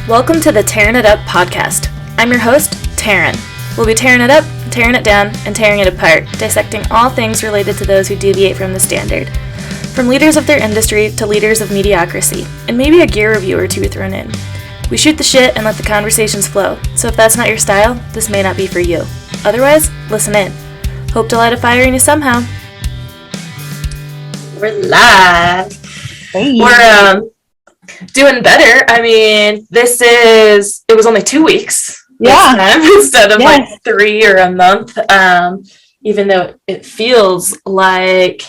Welcome to the Tearing It Up podcast. I'm your host, Taryn. We'll be tearing it up, tearing it down, and tearing it apart, dissecting all things related to those who deviate from the standard. From leaders of their industry to leaders of mediocrity, and maybe a gear review or two thrown in. We shoot the shit and let the conversations flow, so if that's not your style, this may not be for you. Otherwise, listen in. Hope to light a fire in you somehow. We're live. Hey. We're doing better. I mean, it was only 2 weeks this time instead of like 3 or a month. Even though it feels like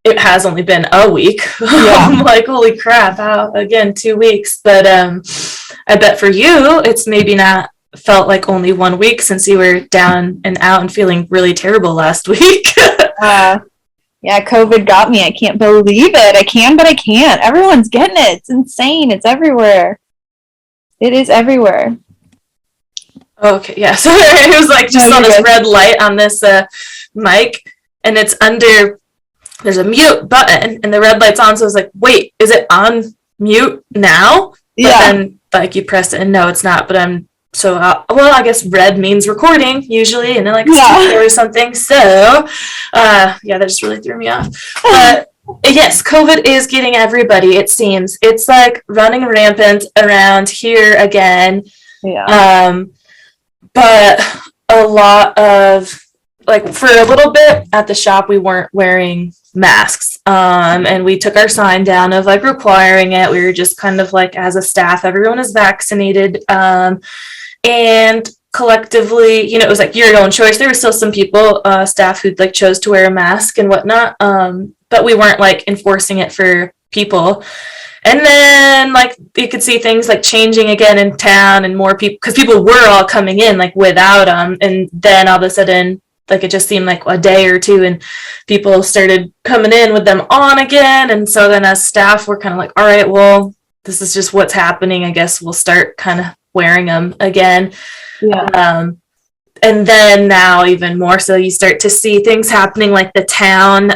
it has only been a week. I'm like, holy crap, how again 2 weeks. But I bet for you it's maybe not felt like only 1 week since you were down and out and feeling really terrible last week. Yeah, COVID got me. I can't believe it. I can, but I can't. Everyone's getting it. It's insane. It's everywhere. It is everywhere. Okay, yeah. So it was like just on this red light on this mic, and it's under, there's a mute button, and the red light's on, so I was like, wait, is it on mute now? But then, like, you press it, and no, it's not, but I guess red means recording usually, and then like or something. So, that just really threw me off. But yes, COVID is getting everybody. It seems it's like running rampant around here again. Yeah. But a lot of for a little bit at the shop, we weren't wearing masks. And we took our sign down of like requiring it. We were just kind of like, as a staff, everyone is vaccinated. And collectively, it was like your own choice. There were still some people, staff who like chose to wear a mask and whatnot. But we weren't like enforcing it for people. And then like you could see things like changing again in town and more people, because people were all coming in like without them. And then all of a sudden, like it just seemed like a day or two and people started coming in with them on again. And so then as staff, we're kind of like, all right, well, this is just what's happening. I guess we'll start kind of wearing them again. And then now even more so you start to see things happening like the town,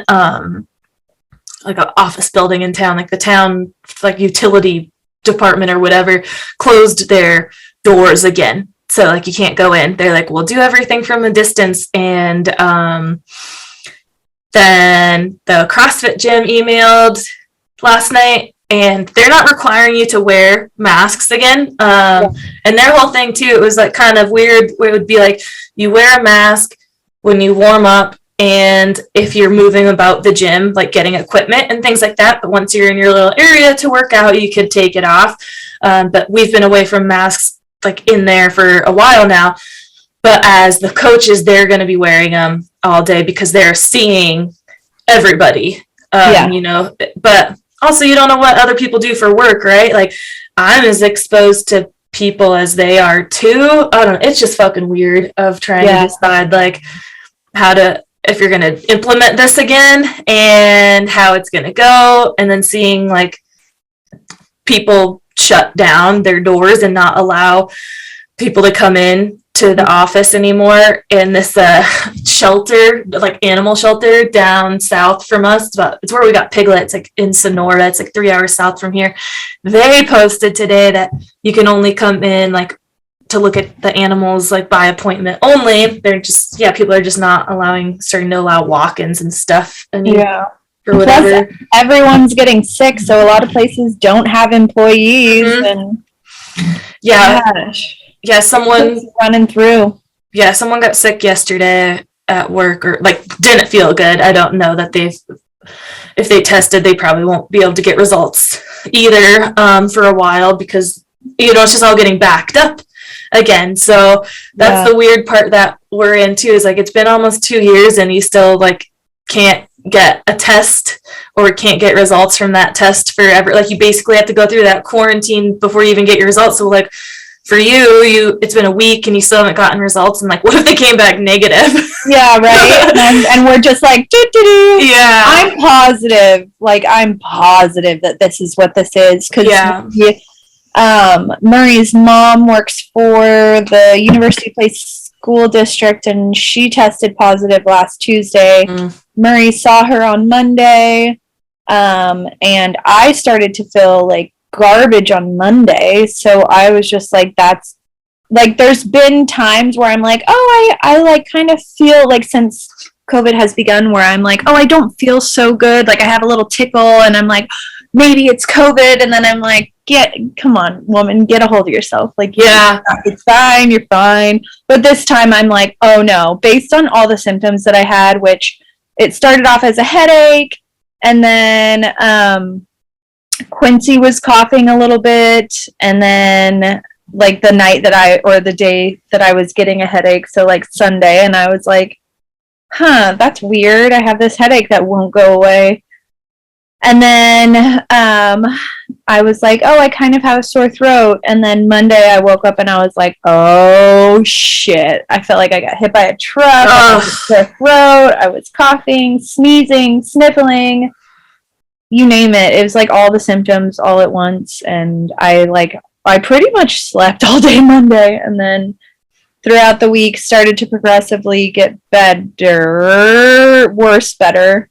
like an office building in town, like the town like utility department or whatever closed their doors again. So like you can't go in. They're like, we'll do everything from a distance. And then the CrossFit gym emailed last night, and they're not requiring you to wear masks again. And their whole thing too, it was like kind of weird where it would be like you wear a mask when you warm up and if you're moving about the gym, like getting equipment and things like that. But once you're in your little area to work out, you could take it off. But we've been away from masks like in there for a while now. But as the coaches, they're going to be wearing them all day because they're seeing everybody, but also you don't know what other people do for work, right? Like I'm as exposed to people as they are too. I don't know. It's just fucking weird of trying to decide like if you're going to implement this again and how it's going to go. And then seeing like people shut down their doors and not allow people to come in to the office anymore. And this shelter, like animal shelter down south from us, it's where we got Piglets, like in Sonora. It's like 3 hours south from here. They posted today that you can only come in like to look at the animals like by appointment only. They're just people are just not starting to allow walk-ins and stuff. Or whatever. Plus, everyone's getting sick, so a lot of places don't have employees. And someone running through. Yeah, someone got sick yesterday at work, or like didn't feel good. I don't know that if they tested, they probably won't be able to get results either for a while because it's just all getting backed up again. So that's the weird part that we're in too. Is like it's been almost 2 years and you still like can't get a test or can't get results from that test forever. Like you basically have to go through that quarantine before you even get your results. So like for you it's been a week and you still haven't gotten results, and like what if they came back negative? Yeah, right. and we're just like doo-doo-doo. Yeah, I'm positive that this is what this is because Murray's mom works for the University Place School District and she tested positive last Tuesday. Murray saw her on Monday, and I started to feel like garbage on Monday. So I was just like, that's like, there's been times where I'm like, oh, I like kind of feel like since COVID has begun where I'm like, oh, I don't feel so good. Like I have a little tickle and I'm like, maybe it's COVID. And then I'm like, come on, woman, get a hold of yourself. Like, Yeah. it's fine. You're fine. But this time I'm like, oh no, based on all the symptoms that I had, which it started off as a headache. And then, Quincy was coughing a little bit. And then like the day that I was getting a headache. So like Sunday, and I was like, that's weird. I have this headache that won't go away. And then I was like, oh, I kind of have a sore throat. And then Monday I woke up and I was like, oh shit. I felt like I got hit by a truck. I had a sore throat. I was coughing, sneezing, sniffling, you name it. It was like all the symptoms all at once. And I pretty much slept all day Monday. And then throughout the week started to progressively get better, better.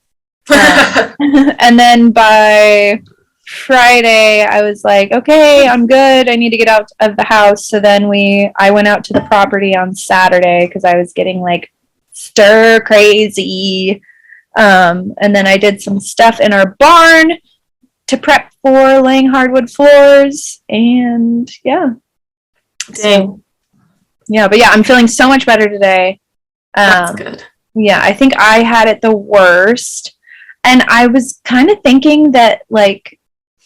And then by Friday, I was like, okay, I'm good. I need to get out of the house. So then I went out to the property on Saturday because I was getting like stir crazy. And then I did some stuff in our barn to prep for laying hardwood floors. And yeah. Dang. Yeah, but yeah, I'm feeling so much better today. That's good. Yeah, I think I had it the worst. And I was kind of thinking that, like,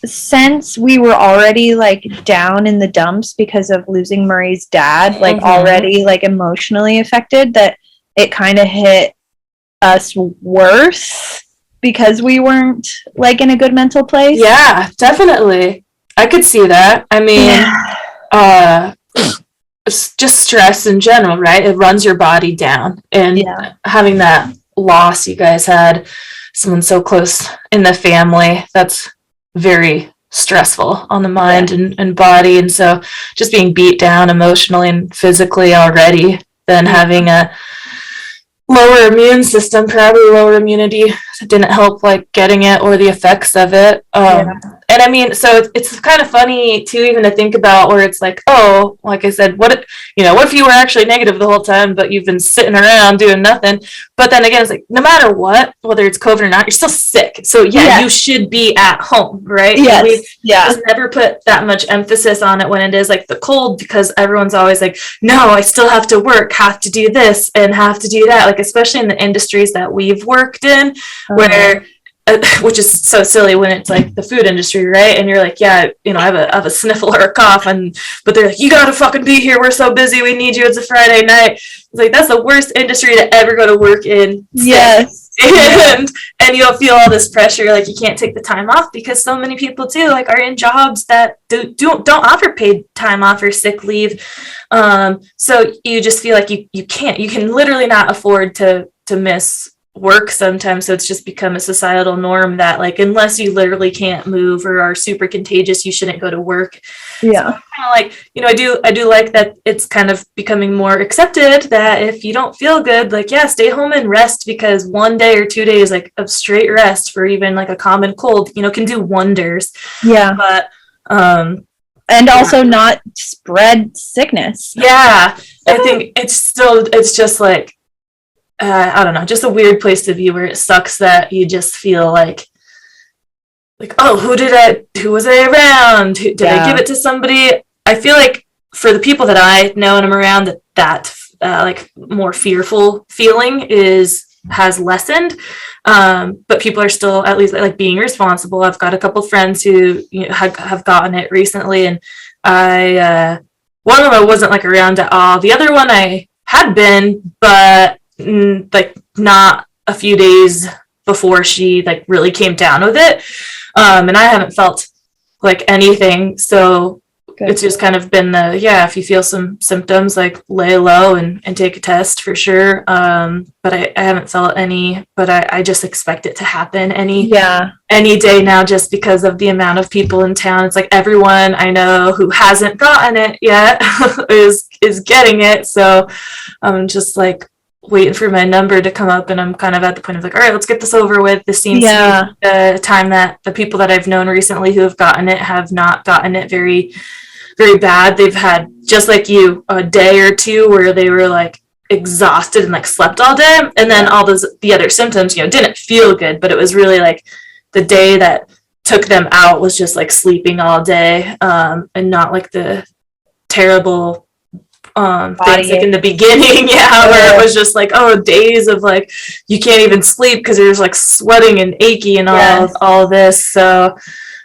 since we were already, like, down in the dumps because of losing Murray's dad, like, already, like, emotionally affected, that it kind of hit us worse because we weren't, like, in a good mental place. Yeah, definitely. I could see that. I mean, it's just stress in general, right? It runs your body down. And having that loss you guys had, someone so close in the family, that's very stressful on the mind and body. And so just being beat down emotionally and physically already, then having a lower immune system, probably lower immunity, didn't help like getting it or the effects of it. And I mean, so it's kind of funny too, even to think about where it's like, oh, like I said, what if you were actually negative the whole time, but you've been sitting around doing nothing? But then again, it's like, no matter what, whether it's COVID or not, you're still sick. So you should be at home, right? Yes. We just never put that much emphasis on it when it is like the cold, because everyone's always like, no, I still have to work, have to do this and have to do that. Like, especially in the industries that we've worked in, where which is so silly when it's like the food industry, right? And you're like, I have a sniffle or a cough, but they're like, you gotta fucking be here, we're so busy, we need you, it's a Friday night. It's like, that's the worst industry to ever go to work in. Yes. And you'll feel all this pressure, like you can't take the time off, because so many people too, like, are in jobs that don't offer paid time off or sick leave. So you just feel like you can literally not afford to miss work sometimes. So it's just become a societal norm that, like, unless you literally can't move or are super contagious, you shouldn't go to work. Yeah. So kind of like, I do like that it's kind of becoming more accepted that if you don't feel good, like, stay home and rest, because 1 day or 2 days like of straight rest for even like a common cold, can do wonders. Yeah. But and also not spread sickness. Yeah. I think it's just like, I don't know, just a weird place to be, where it sucks that you just feel like, oh, who was I around? Did I give it to somebody? I feel like for the people that I know and I'm around, that like more fearful feeling has lessened. But people are still at least like being responsible. I've got a couple friends who have gotten it recently, and one of them I wasn't like around at all. The other one I had been, but like not a few days before she like really came down with it, and I haven't felt like anything. So good. It's just kind of been if you feel some symptoms, like lay low and take a test for sure. But I haven't felt any, but I just expect it to happen any day now, just because of the amount of people in town. It's like everyone I know who hasn't gotten it yet is getting it. So I'm just like, waiting for my number to come up, and I'm kind of at the point of like, all right, let's get this over with. This seems to be the time that the people that I've known recently who have gotten it have not gotten it very, very bad. They've had, just like you, a day or two where they were like exhausted and like slept all day, and then all the other symptoms, didn't feel good, but it was really like the day that took them out was just like sleeping all day, and not like the terrible things like in the beginning, where it was just like, days of like you can't even sleep because you're just like sweating and achy and all this. So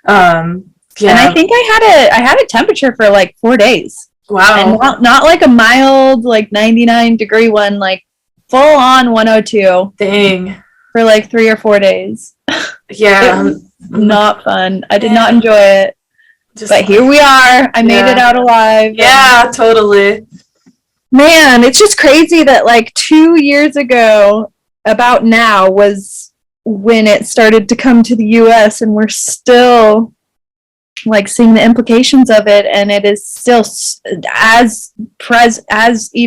and I think I had a temperature for like 4 days. Wow. And not like a mild like 99-degree one, like full on 102. Dang. For like 3 or 4 days. Yeah. It was not fun. I did not enjoy it. But here we are. I made it out alive. Yeah, totally. Man, it's just crazy that like 2 years ago, about now, was when it started to come to the U.S. and we're still like seeing the implications of it, and it is still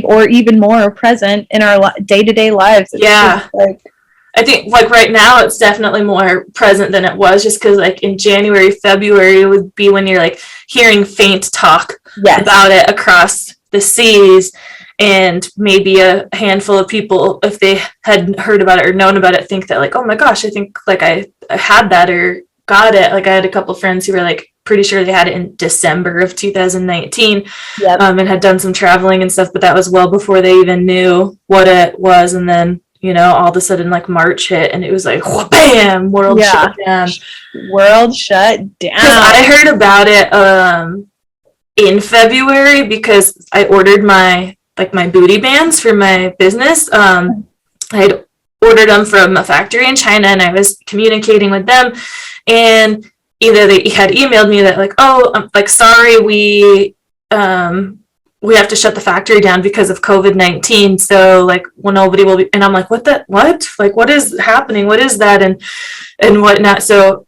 or even more present in our day-to-day lives. It's I think like right now it's definitely more present than it was, just because like in January, February would be when you're like hearing faint talk about it across the seas, and maybe a handful of people, if they had heard about it or known about it, think that like, oh my gosh, I think like I had that or got it. Like I had a couple friends who were like pretty sure they had it in December of 2019, and had done some traveling and stuff, but that was well before they even knew what it was. And then all of a sudden like March hit, and it was like bam, world shut down. World shut down. I heard about it in February because I ordered my booty bands for my business. I had ordered them from a factory in China, and I was communicating with them, and either they had emailed me that like, oh, I'm like, sorry, we have to shut the factory down because of COVID-19. So like, well, nobody will be, and I'm like, what? Like, what is happening? What is that? And whatnot. So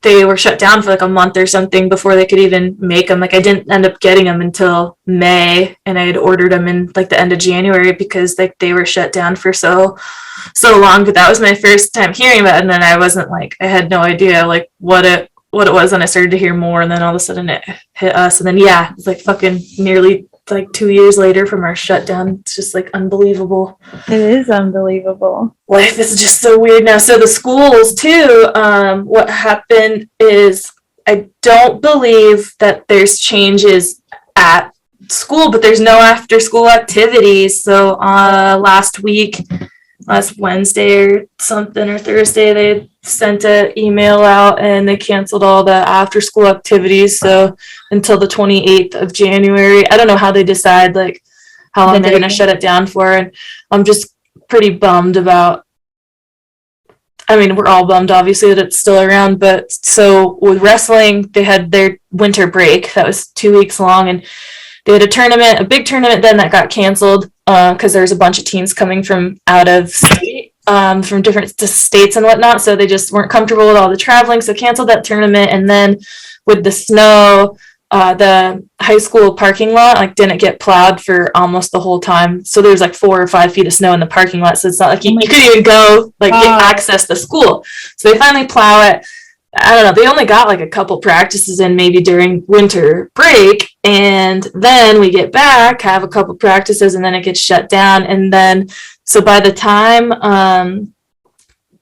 they were shut down for like a month or something before they could even make them. Like I didn't end up getting them until May, and I had ordered them in like the end of January because like they were shut down for so long. But that was my first time hearing about it, and then I wasn't like, I had no idea like what it was, and I started to hear more, and then all of a sudden it hit us, and then it's like fucking nearly like 2 years later from our shutdown. It's just like unbelievable. It is unbelievable. Life is just so weird now. So the schools too, what happened is I don't believe that there's changes at school, but there's no after school activities. So last Wednesday or something, or Thursday, they sent an email out and they canceled all the after school activities. So until the 28th of January, I don't know how they decide like how long they're going to shut it down for. And I'm just pretty bummed about, I mean, we're all bummed obviously that it's still around, but so with wrestling, they had their winter break that was 2 weeks long, and they had a big tournament then that got canceled because there's a bunch of teams coming from out of state, from different states and whatnot. So they just weren't comfortable with all the traveling, so canceled that tournament. And then with the snow, the high school parking lot like didn't get plowed for almost the whole time. So there's like 4 or 5 feet of snow in the parking lot. So it's not like you couldn't even go like access the school. So they finally plow it. I don't know, they only got like a couple practices in maybe during winter break, and then we get back, have a couple practices, and then it gets shut down. And then so by the time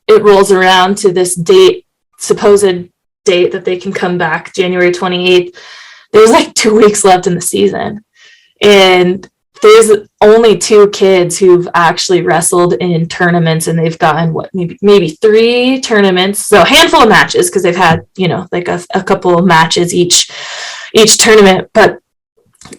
it rolls around to this supposed date that they can come back, January 28th, there's like 2 weeks left in the season, and there's only 2 kids who've actually wrestled in tournaments, and they've gotten maybe 3 tournaments, so a handful of matches because they've had like a couple of matches each tournament. But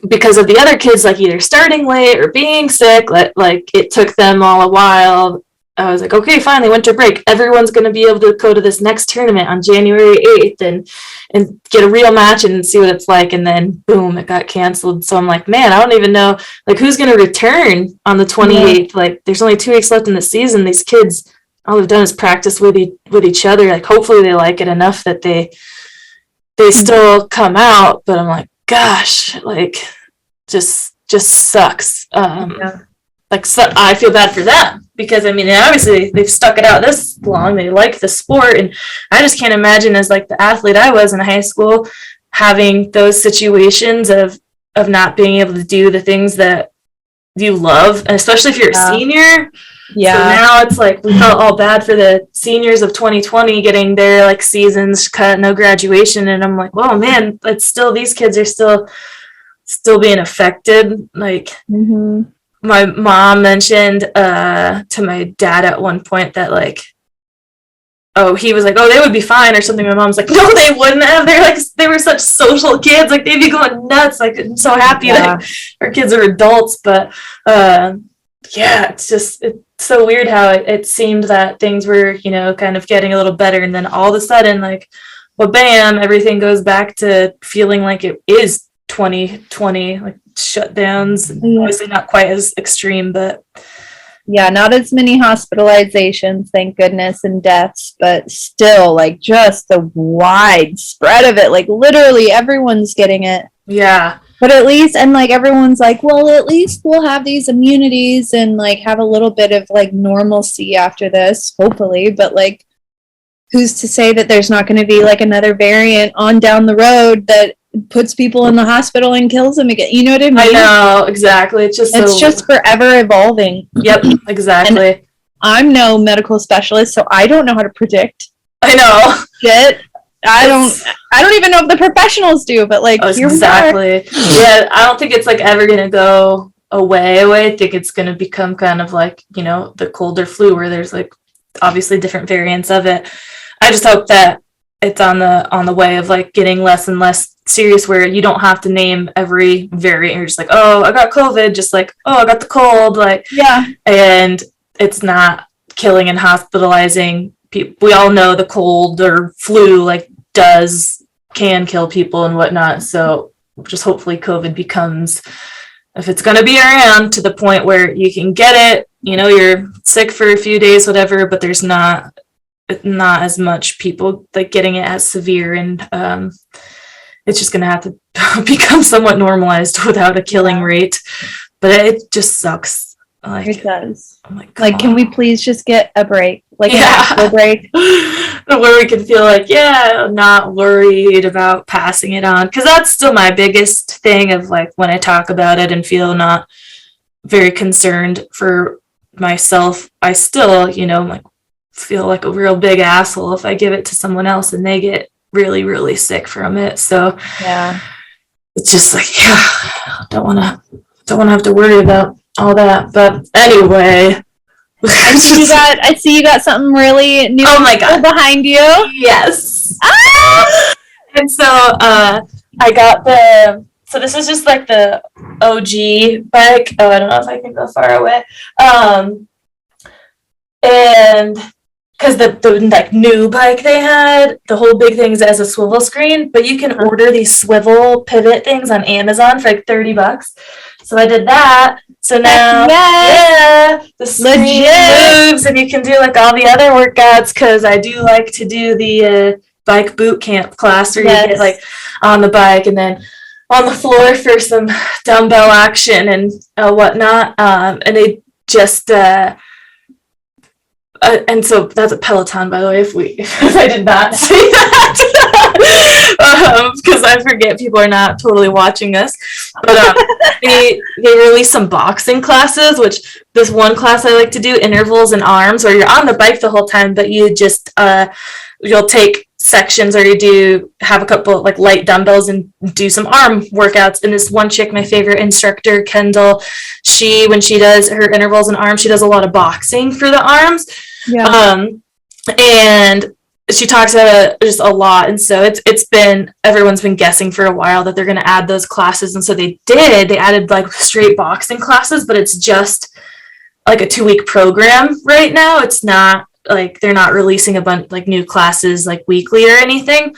because of the other kids like either starting late or being sick, like it took them all a while. I was like, okay, finally, winter break. Everyone's going to be able to go to this next tournament on January 8th and get a real match and see what it's like. And then, boom, it got canceled. So I'm like, man, I don't even know, like, who's going to return on the 28th? Like, there's only 2 weeks left in the season. These kids, all they've done is practice with each other. Like, hopefully they like it enough that they still come out. But I'm like, gosh, like, just sucks. like, so I feel bad for them because I mean, obviously they've stuck it out this long. They like the sport, and I just can't imagine as like the athlete I was in high school having those situations of not being able to do the things that you love, and especially if you're a senior. Yeah. So now it's like we felt all bad for the seniors of 2020 getting their like seasons cut, no graduation, and I'm like, oh man, it's still, these kids are still being affected. Like my mom mentioned to my dad at one point that like, oh, he was like, oh, they would be fine or something. My mom's like, no, they wouldn't have. They're like, they were such social kids. Like they'd be going nuts. Like I'm so happy that our kids are adults. But yeah, it's so weird how it seemed that things were, you know, kind of getting a little better. And then all of a sudden, like, well, bam, everything goes back to feeling like it is 2020, like shutdowns. Obviously not quite as extreme, but yeah, not as many hospitalizations, thank goodness, and deaths, but still, like, just the wide spread of it. Like, literally everyone's getting it. Yeah. But at least, and, like, everyone's like, well, at least we'll have these immunities and, like, have a little bit of, like, normalcy after this, hopefully. But, like, who's to say that there's not going to be, like, another variant on down the road that puts people in the hospital and kills them again? You know what I mean? I know, exactly. It's just forever evolving. Yep, exactly. And I'm no medical specialist, so I don't know how to predict. I know. Shit. I don't even know if the professionals do, but like here exactly. Yeah, I don't think it's like ever gonna go away. I think it's gonna become kind of like, you know, the cold or flu where there's like obviously different variants of it. I just hope that it's on the way of like getting less and less serious, where you don't have to name every variant. You're just like, oh, I got COVID, just like, oh, I got the cold, like, yeah. And it's not killing and hospitalizing people. We all know the cold or flu like can kill people and whatnot. So just hopefully COVID becomes, if it's going to be around, to the point where you can get it, you know, you're sick for a few days, whatever, but there's not as much people like getting it as severe, and it's just going to have to become somewhat normalized without a killing rate. But it just sucks. Like, it does. Oh my God. Like, can we please just get a break? Like an actual break? Where we can feel like, yeah, not worried about passing it on. Because that's still my biggest thing of like when I talk about it and feel not very concerned for myself, I still, you know, like feel like a real big asshole if I give it to someone else and they get really, really sick from it. So yeah, it's just like, yeah, don't want to have to worry about all that. But anyway, I see you got something really new. Oh my God, behind you. Yes. And so I got so this is just like the OG bike. Oh, I don't know if I can go far away. And because the like new bike they had, the whole big thing is as a swivel screen, but you can order these swivel pivot things on Amazon for like $30. So I did that. So now, the screen moves and you can do like all the other workouts, because I do like to do the bike boot camp class where you get like on the bike and then on the floor for some dumbbell action and whatnot. And they just and so that's a Peloton, by the way, if I did not say that, because I forget people are not totally watching us. But they released some boxing classes, which this one class I like to do, intervals and arms, where you're on the bike the whole time, but you just you'll take sections, or you have a couple like light dumbbells and do some arm workouts. And this one chick, my favorite instructor, Kendall, when she does her intervals and arms, she does a lot of boxing for the arms. And she talks about it just a lot. And so everyone's been guessing for a while that they're going to add those classes. And so they added like straight boxing classes, but it's just like a 2-week program right now. It's not like they're not releasing a bunch like new classes like weekly or anything.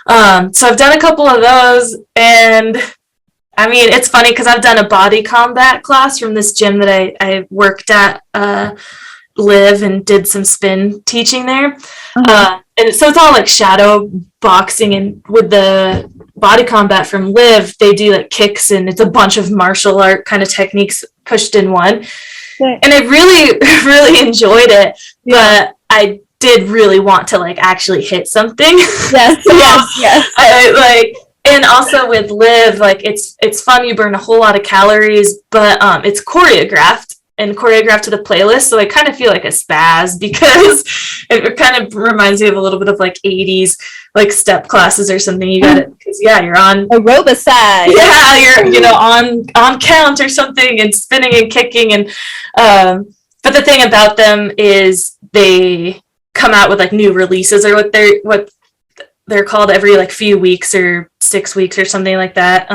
So I've done a couple of those, and I mean, it's funny because I've done a body combat class from this gym that I worked at Live and did some spin teaching there. And so it's all like shadow boxing, and with the body combat from Live, they do like kicks, and it's a bunch of martial art kind of techniques pushed in one. And I really, really enjoyed it, but I did really want to like actually hit something. Yes, So yes. I like, and also with Live, like it's fun. You burn a whole lot of calories, but it's choreographed to the playlist. So I kind of feel like a spaz because it kind of reminds me of a little bit of like 80s like step classes or something. You got it because you're on aerobicide. Yeah, you're on count or something and spinning and kicking and but the thing about them is they come out with like new releases or what they're called every like few weeks or 6 weeks or something like that.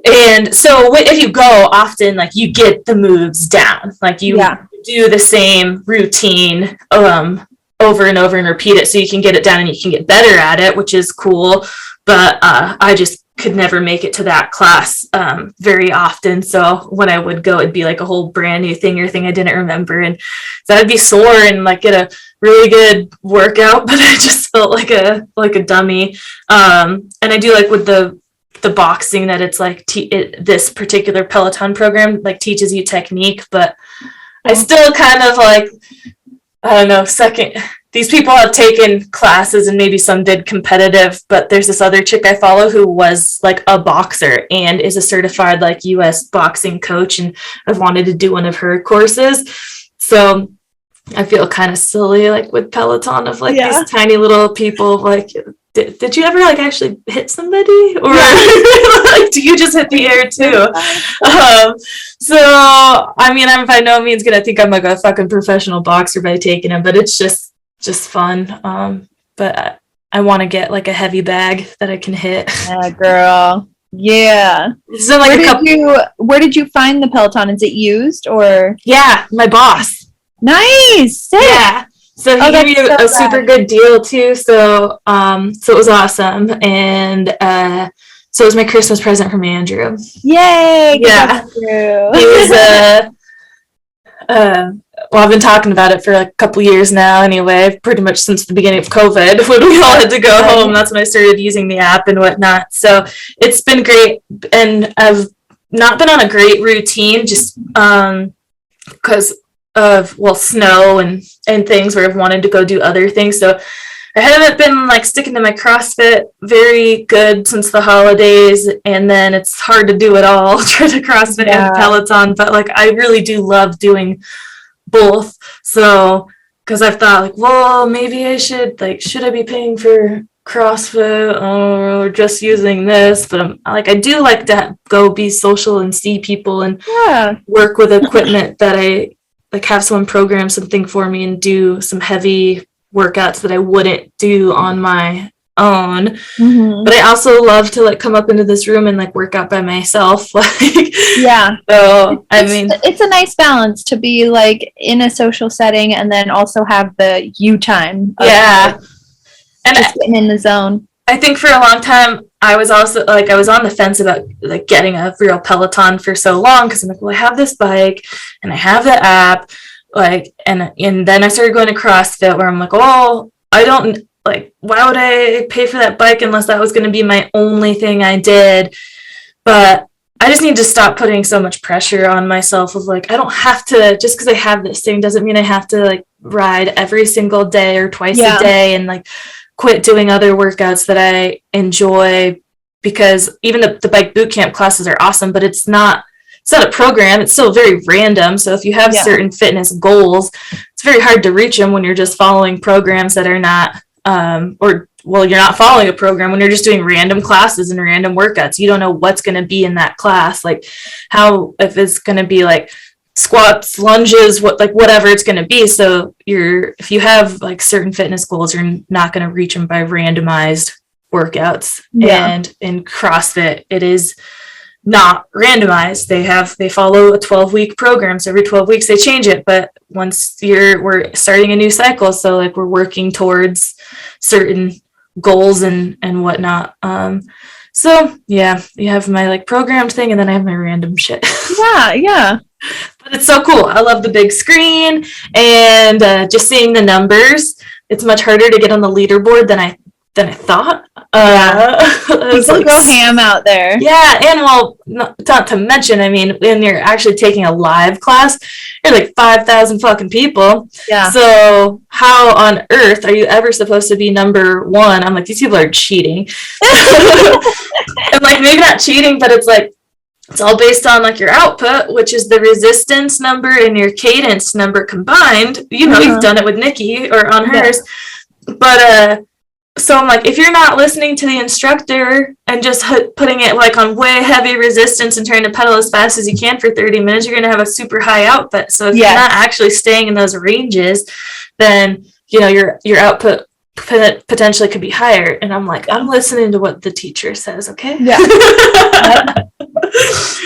And so if you go often, like you get the moves down, like you do the same routine over and over and repeat it so you can get it down and you can get better at it, which is cool. But I just could never make it to that class very often. So when I would go, it'd be like a whole brand new thing or thing I didn't remember. And so I'd be sore and like get a really good workout, but I just felt like a dummy. And I do like with the boxing that it's like this particular Peloton program like teaches you technique, but I still kind of like, I don't know, these people have taken classes and maybe some did competitive, but there's this other chick I follow who was like a boxer and is a certified like US boxing coach, and I've wanted to do one of her courses. So I feel kind of silly like with Peloton of like these tiny little people like, did you ever like actually hit somebody, or like do you just hit the air too? So I mean, I'm by no means gonna think I'm like a fucking professional boxer by taking them, but it's just fun. But I want to get like a heavy bag that I can hit. Yeah, girl. Yeah. So like where did you find the Peloton? Is it used or? Yeah, my boss. Nice. Sick. Yeah. So he gave me a super good deal too. So it was awesome. And so it was my Christmas present from Andrew. Yay! Yeah. He was well, I've been talking about it for like a couple years now anyway, pretty much since the beginning of COVID when we all had to go home. That's when I started using the app and whatnot. So it's been great. And I've not been on a great routine just because of snow and things where I've wanted to go do other things. So I haven't been like sticking to my CrossFit very good since the holidays, and then it's hard to do it all, try to CrossFit and Peloton, but like I really do love doing both. So because I've thought like, well, maybe I should I be paying for CrossFit or just using this? But I'm like, I do like to go be social and see people and work with equipment that I like have someone program something for me and do some heavy workouts that I wouldn't do on my own. Mm-hmm. But I also love to like come up into this room and like work out by myself. So I mean, it's a nice balance to be like in a social setting and then also have the you time. Yeah. And just getting in the zone. I think for a long time I was also like, I was on the fence about like getting a real Peloton for so long because I'm like, well, I have this bike and I have the app, like, and then I started going to CrossFit where I'm like, oh, I don't like, why would I pay for that bike unless that was going to be my only thing I did? But I just need to stop putting so much pressure on myself of like, I don't have to, just because I have this thing doesn't mean I have to like ride every single day or twice a day and like quit doing other workouts that I enjoy, because even the bike boot camp classes are awesome, but it's not a program. It's still very random. So if you have certain fitness goals, it's very hard to reach them when you're just following programs that are not, you're not following a program when you're just doing random classes and random workouts. You don't know what's going to be in that class. Like if it's going to be like squats, lunges, whatever it's going to be. So if you have like certain fitness goals, you're not going to reach them by randomized workouts. And in CrossFit, it is not randomized. They follow a 12-week program. So every 12 weeks they change it. But once we're starting a new cycle. So like we're working towards certain goals and whatnot. So yeah, you have my like programmed thing and then I have my random shit. Yeah. But it's so cool. I love the big screen and just seeing the numbers. It's much harder to get on the leaderboard than I than I thought. People go ham out there. Yeah, and well, not to mention, I mean, when you're actually taking a live class, you're like 5,000 fucking people. Yeah. So how on earth are you ever supposed to be number one? I'm like, these people are cheating. And like, maybe not cheating, but it's like, it's all based on like your output, which is the resistance number and your cadence number combined. You know, you've done it with Nikki or on hers. But so I'm like, if you're not listening to the instructor and just putting it like on way heavy resistance and trying to pedal as fast as you can for 30 minutes, you're going to have a super high output. So if you're not actually staying in those ranges, then, you know, your output potentially could be higher. And I'm like, I'm listening to what the teacher says. Okay. Yeah.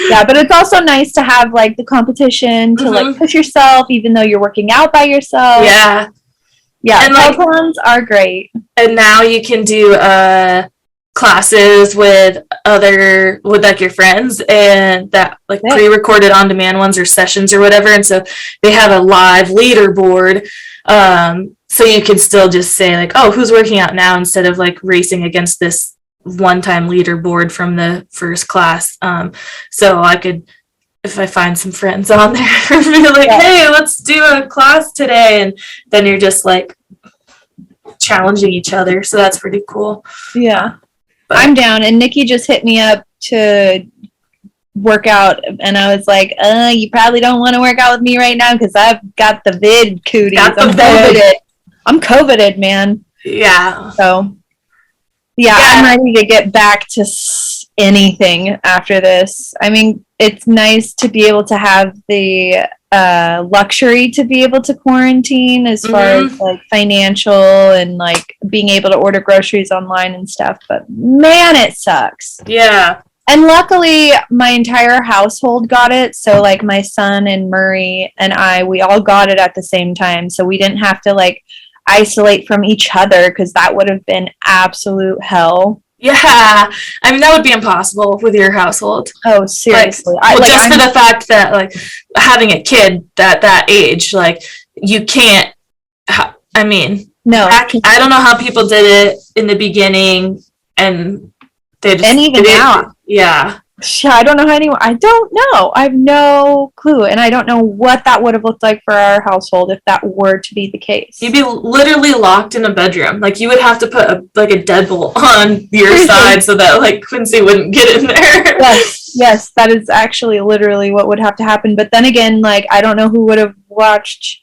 Yeah, but it's also nice to have like the competition to like push yourself, even though you're working out by yourself. Yeah. Yeah, and pelotons are great. And now you can do classes with like your friends, and that like pre-recorded on-demand ones or sessions or whatever. And so they have a live leaderboard. So you can still just say like, oh, who's working out now, instead of like racing against this one-time leaderboard from the first class. So I could, if I find some friends on there, be like, hey, let's do a class today. And then you're just like challenging each other. So that's pretty cool. Yeah. But I'm down. And Nikki just hit me up to work out. And I was like, you probably don't want to work out with me right now because I've got the vid cooties. I'm COVIDed, man. Yeah. So, yeah, I'm ready to get back to anything after this. I mean, it's nice to be able to have the luxury to be able to quarantine as far as like financial and like being able to order groceries online and stuff. But man, it sucks. Yeah. And luckily, my entire household got it. So like my son and Murray and we all got it at the same time. So we didn't have to like isolate from each other, because that would have been absolute hell. Yeah, I mean, that would be impossible with your household. Oh, seriously. For the fact that, like, having a kid that age, like, you can't, I mean, no. I don't know how people did it in the beginning, and they just... And even now. Yeah. I don't know how anyone... I don't know. I have no clue, and I don't know what that would have looked like for our household if that were to be the case. You'd be literally locked in a bedroom. Like, you would have to put a deadbolt on your side so that, like, Quincy wouldn't get in there. Yes, that is actually literally what would have to happen. But then again, like, I don't know who would have watched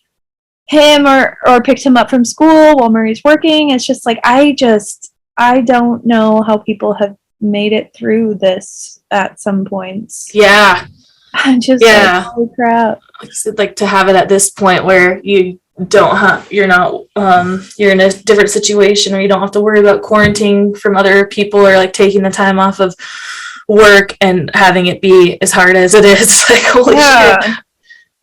him or picked him up from school while Murray's working. It's just like, I don't know how people have made it through this at some points. Yeah. I'm just like, holy crap. Like I said, like, to have it at this point where you don't have, you're not, you're in a different situation where you don't have to worry about quarantining from other people, or like taking the time off of work and having it be as hard as it is. Like, holy shit.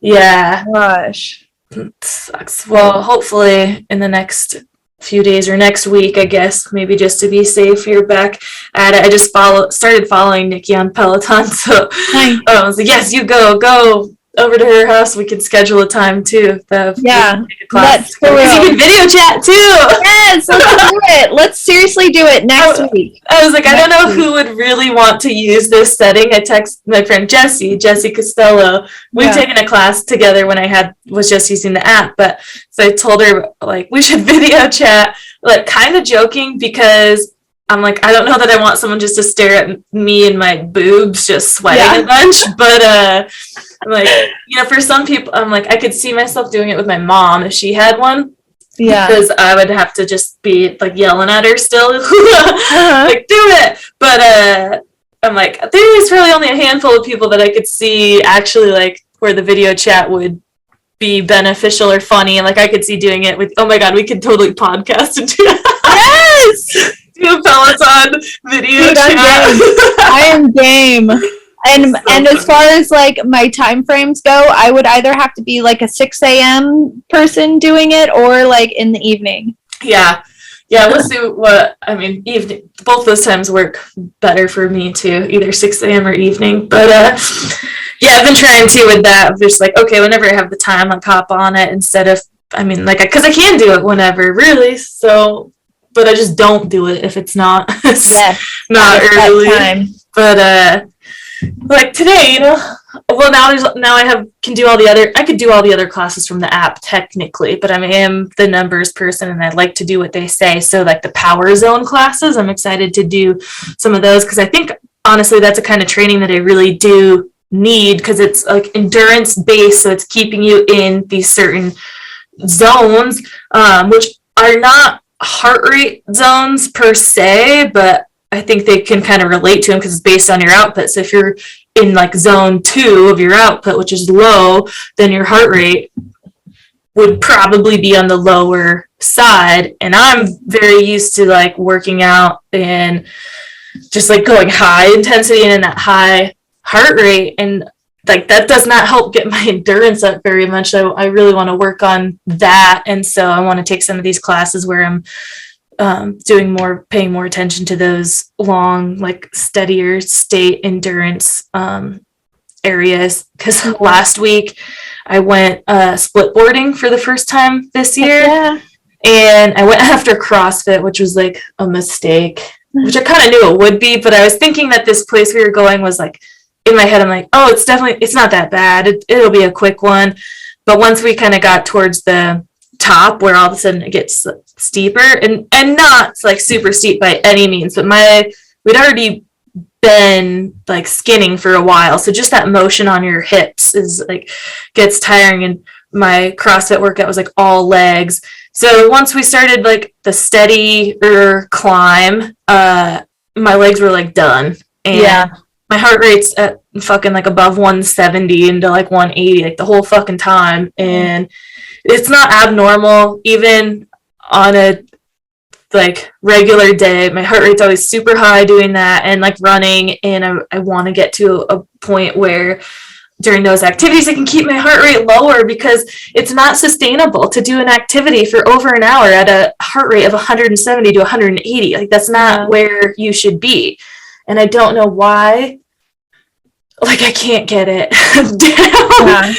Yeah. Gosh. It sucks. Well, hopefully in the next few days or next week, I guess, maybe just to be safe, you're back at it. I just started following Nikki on Peloton, so I was like, yes, you go over to her house. We can schedule a time too. Let's do it. You can video chat too. Yes, let's do it. Let's seriously do it next week. I was like, I don't know who would really want to use this setting. I texted my friend Jessie Costello. We've taken a class together when I was just using the app, but so I told her, like, we should video chat, like, kind of joking, because I'm like, I don't know that I want someone just to stare at me and my boobs just sweating a bunch, but I'm like, you know, for some people, I'm like, I could see myself doing it with my mom if she had one. Yeah. Because I would have to just be like yelling at her still. Like, do it. But I'm like, there's really only a handful of people that I could see actually, like, where the video chat would be beneficial or funny. And like, I could see doing it with, oh my God, we could totally podcast and do that. Yes! Do a Peloton video chat. I am game. And as far as like my time frames go, I would either have to be like a 6 a.m. person doing it, or like in the evening. Yeah, we'll see evening. Both those times work better for me too, either 6 a.m. or evening. But yeah, I've been trying to with that. I'm just like, okay, whenever I have the time, I'll hop on it, instead of, because I can do it whenever, really. So but I just don't do it if it's not not early. Time. But like today, well, now I can do I could do all the other classes from the app technically, but I am the numbers person and I like to do what they say. So like the power zone classes, I'm excited to do some of those because I think honestly that's a kind of training that I really do need because it's like endurance based, so it's keeping you in these certain zones, which are not heart rate zones per se, but I think they can kind of relate to them because it's based on your output. So if you're in like zone 2 of your output, which is low, then your heart rate would probably be on the lower side. And I'm very used to like working out and just like going high intensity and in that high heart rate. And like that does not help get my endurance up very much. So I really want to work on that. And so I want to take some of these classes where I'm paying more attention to those long, like steadier state endurance areas. Because last week I went split boarding for the first time this year. Yeah. And I went after CrossFit, which was like a mistake, which I kind of knew it would be. But I was thinking that this place we were going was like, in my head, I'm like, oh, it's not that bad. It'll be a quick one. But once we kind of got towards the top where all of a sudden it gets steeper and not like super steep by any means, but we'd already been like skinning for a while. So just that motion on your hips is like gets tiring. And my CrossFit workout was like all legs. So once we started like the steadier climb, my legs were like done. And my heart rate's at fucking like above 170 into like 180 like the whole fucking time. And it's not abnormal even on a like regular day. My heart rate's always super high doing that and like running. And I want to get to a point where during those activities I can keep my heart rate lower because it's not sustainable to do an activity for over an hour at a heart rate of 170 to 180. Like that's not where you should be. And I don't know why. Like I can't get it down.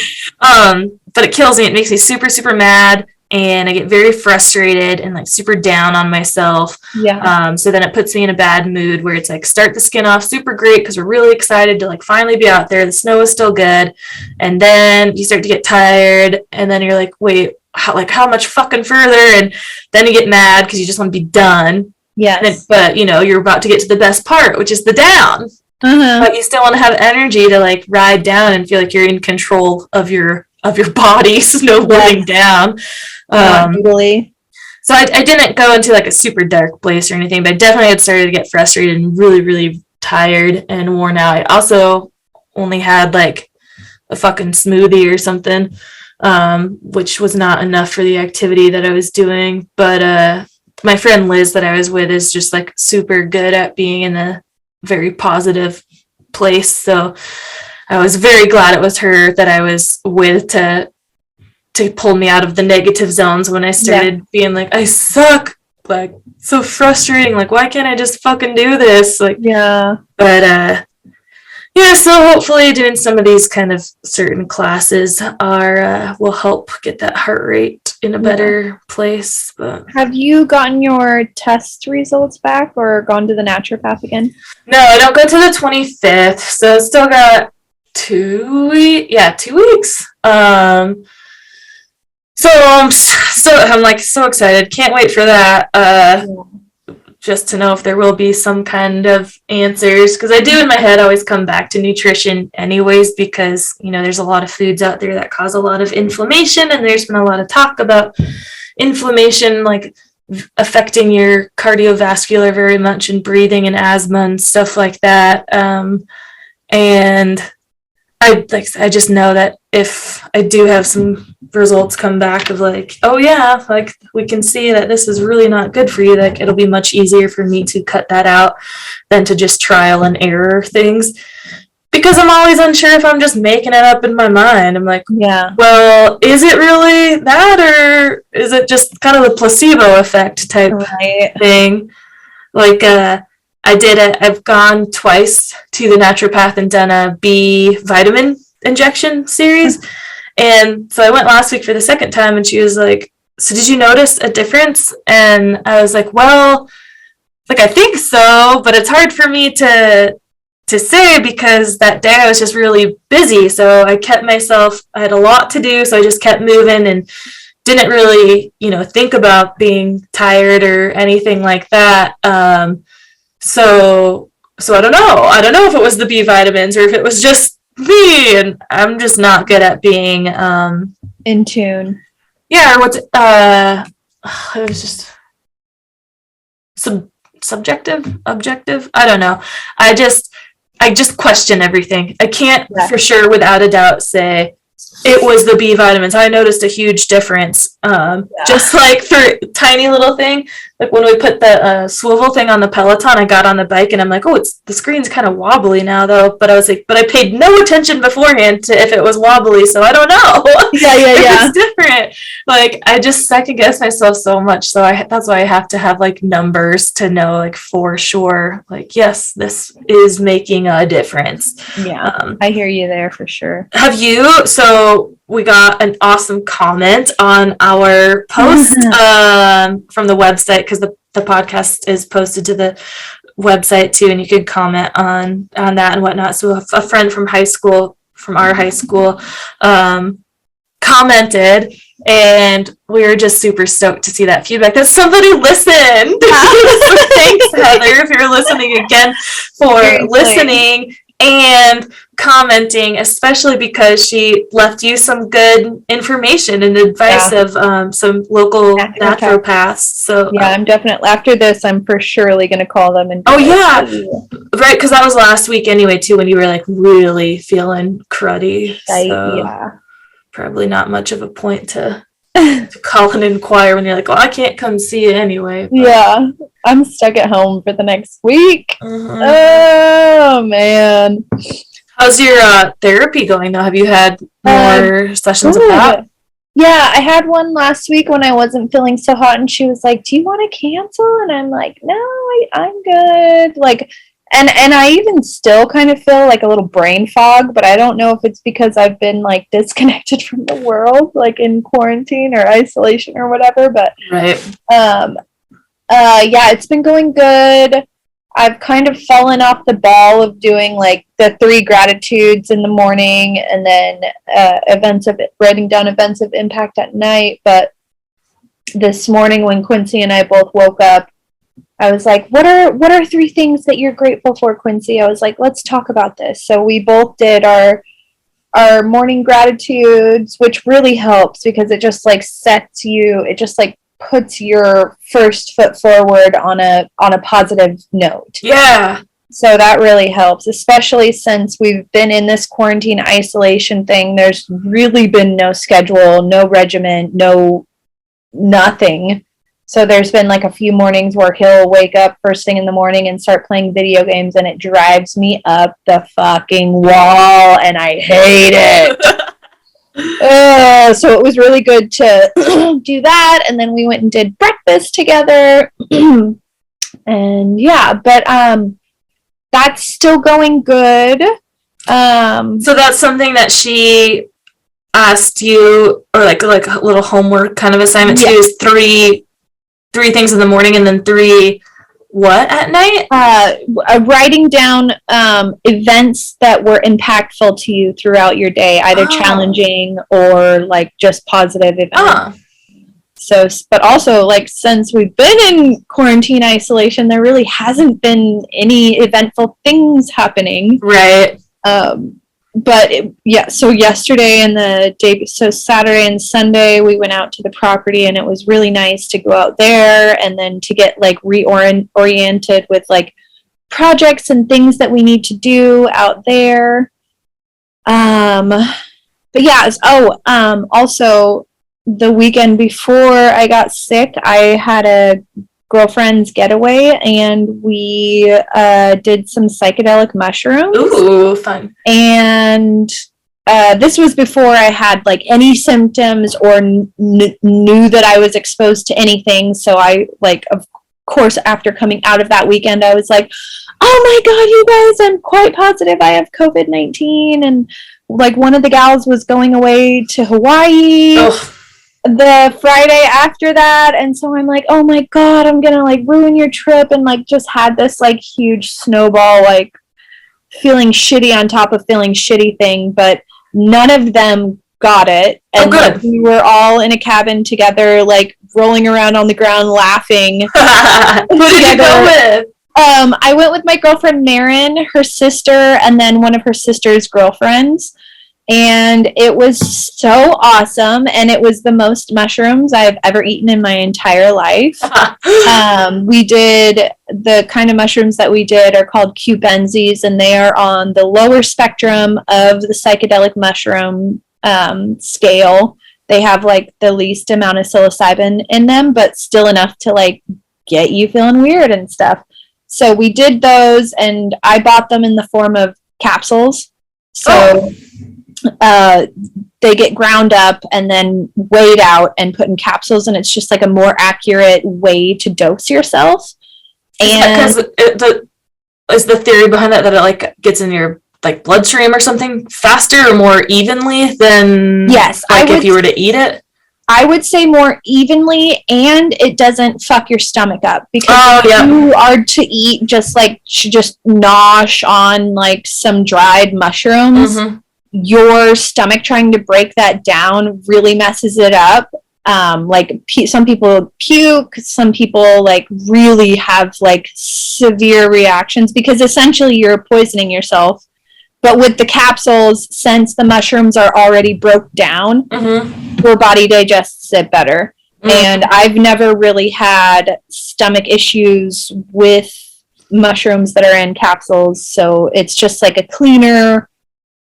But it kills me. It makes me super, super mad. And I get very frustrated and like super down on myself. So then it puts me in a bad mood where it's like start the skin off super great because we're really excited to like finally be out there. The snow is still good. And then you start to get tired. And then you're like, wait, how much fucking further? And then you get mad because you just want to be done. But you're about to get to the best part, which is the down. But you still want to have energy to like ride down and feel like you're in control of your body, snowboarding down. So I didn't go into like a super dark place or anything, but I definitely had started to get frustrated and really, really tired and worn out. I also only had like a fucking smoothie or something, which was not enough for the activity that I was doing. But my friend Liz that I was with is just like super good at being in a very positive place. So I was very glad it was her that I was with to pull me out of the negative zones when I started being like, I suck, like so frustrating, like why can't I just fucking do this? Like but so hopefully doing some of these kind of certain classes will help get that heart rate in a better place. But have you gotten your test results back or gone to the naturopath again? No, I don't go to the 25th, so still got 2 weeks. So I'm like so excited. Can't wait for that. Just to know if there will be some kind of answers, because I do in my head always come back to nutrition anyways, because there's a lot of foods out there that cause a lot of inflammation, and there's been a lot of talk about inflammation like affecting your cardiovascular very much, and breathing and asthma and stuff like that. And I just know that if I do have some results come back of like, oh yeah, like we can see that this is really not good for you, like it'll be much easier for me to cut that out than to just trial and error things, because I'm always unsure if I'm just making it up in my mind. I'm like, well, is it really that, or is it just kind of the placebo effect type thing? Like I've gone twice to the naturopath and done a B vitamin injection series. And so I went last week for the second time, and she was like, so did you notice a difference? And I was like, well, like, I think so, but it's hard for me to say because that day I was just really busy. So I had a lot to do. So I just kept moving and didn't really, think about being tired or anything like that. So I don't know. I don't know if it was the B vitamins or if it was just me, and I'm just not good at being in tune. Yeah, or what's it was just subjective, objective. I don't know. I just question everything. I can't for sure, without a doubt, say it was the B vitamins. I noticed a huge difference. Just like for tiny little thing, like when we put the swivel thing on the Peloton, I got on the bike and I'm like, oh, the screen's kind of wobbly now though. But I was like, but I paid no attention beforehand to if it was wobbly, so I don't know. Yeah. It's different. Like, I just second guess myself so much. So that's why I have to have like numbers to know, like, for sure, like, yes, this is making a difference. Yeah, I hear you there for sure. Have you? So we got an awesome comment on our post from the website, because the podcast is posted to the website too, and you can comment on that and whatnot. So a friend from our high school, commented, and we were just super stoked to see that feedback that somebody listened. So thanks, Heather, if you're listening again, for listening and commenting, especially because she left you some good information and advice of some local naturopaths. So I'm definitely, after this, I'm for surely going to call them and right, because that was last week anyway too, when you were like really feeling cruddy. So probably not much of a point to call and inquire when you're like, well, I can't come see you anyway. But. Yeah, I'm stuck at home for the next week. Oh man. How's your therapy going though? Have you had more sessions of that? Yeah, I had one last week when I wasn't feeling so hot, and she was like, do you want to cancel? And I'm like, no, I'm good. Like, and I even still kind of feel like a little brain fog, but I don't know if it's because I've been like disconnected from the world, like in quarantine or isolation or whatever. But it's been going good. I've kind of fallen off the ball of doing like the 3 gratitudes in the morning and then writing down events of impact at night. But this morning when Quincy and I both woke up, I was like, what are 3 things that you're grateful for, Quincy? I was like, let's talk about this. So we both did our morning gratitudes, which really helps because it just like puts your first foot forward on a positive note. Yeah. So that really helps, especially since we've been in this quarantine isolation thing. There's really been no schedule, no regimen, no nothing. So there's been like a few mornings where he'll wake up first thing in the morning and start playing video games, and it drives me up the fucking wall, and I hate it. So it was really good to do that, and then we went and did breakfast together. And but that's still going good. So that's something that she asked you, or like a little homework kind of assignment to do, is three things in the morning and then 3 what at night? Writing down events that were impactful to you throughout your day, either challenging or like just positive events. So, but also, like, since we've been in quarantine isolation, there really hasn't been any eventful things happening. Right. So yesterday and Saturday and Sunday, we went out to the property, and it was really nice to go out there and then to get like reoriented with like projects and things that we need to do out there. Also the weekend before I got sick, I had a girlfriend's getaway, and we did some psychedelic mushrooms. Ooh, fun. And this was before I had like any symptoms or knew that I was exposed to anything. So I, like, of course, after coming out of that weekend, I was like, oh my God, you guys, I'm quite positive I have COVID-19. And like one of the gals was going away to Hawaii. Ugh. the Friday after that, and so I'm like, oh my god, I'm gonna like ruin your trip, and like just had this like huge snowball, like feeling shitty on top of feeling shitty thing, but none of them got it. And good. Like, we were all in a cabin together, like rolling around on the ground laughing. Who did you go with? I went with my girlfriend Marin, her sister, and then one of her sister's girlfriends. And it was so awesome, and it was the most mushrooms I've ever eaten in my entire life. We did the kind of mushrooms that we did are called cubensis, and they are on the lower spectrum of the psychedelic mushroom scale. They have like the least amount of psilocybin in them, but still enough to like get you feeling weird and stuff. So we did those, and I bought them in the form of capsules. So they get ground up and then weighed out and put in capsules, and it's just like a more accurate way to dose yourself. And is the theory behind that it like gets in your like bloodstream or something faster or more evenly than yes, like if you were to eat it? I would say more evenly, and it doesn't fuck your stomach up, because you are to eat just nosh on like some dried mushrooms. Mm-hmm. Your stomach trying to break that down really messes it up. Some people puke, some people like really have like severe reactions, because essentially you're poisoning yourself. But with the capsules, since the mushrooms are already broke down, mm-hmm. your body digests it better. Mm-hmm. And I've never really had stomach issues with mushrooms that are in capsules. So it's just like a cleaner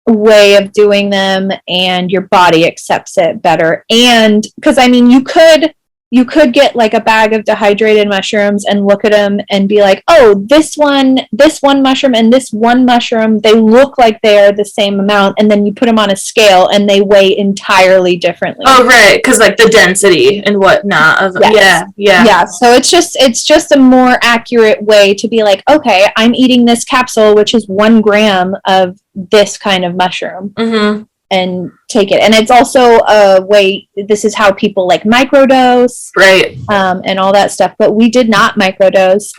way of doing them, and your body accepts it better. And because I mean, you could get like a bag of dehydrated mushrooms and look at them and be like, oh, this one mushroom and this one mushroom, they look like they are the same amount, and then you put them on a scale and they weigh entirely differently. Oh, right, because like the density and whatnot of yes. Yeah. So it's just a more accurate way to be like, okay, I'm eating this capsule, which is 1 gram of this kind of mushroom. Mm-hmm. And take it. And it's also a way, this is how people like microdose, right? And all that stuff. But we did not microdose.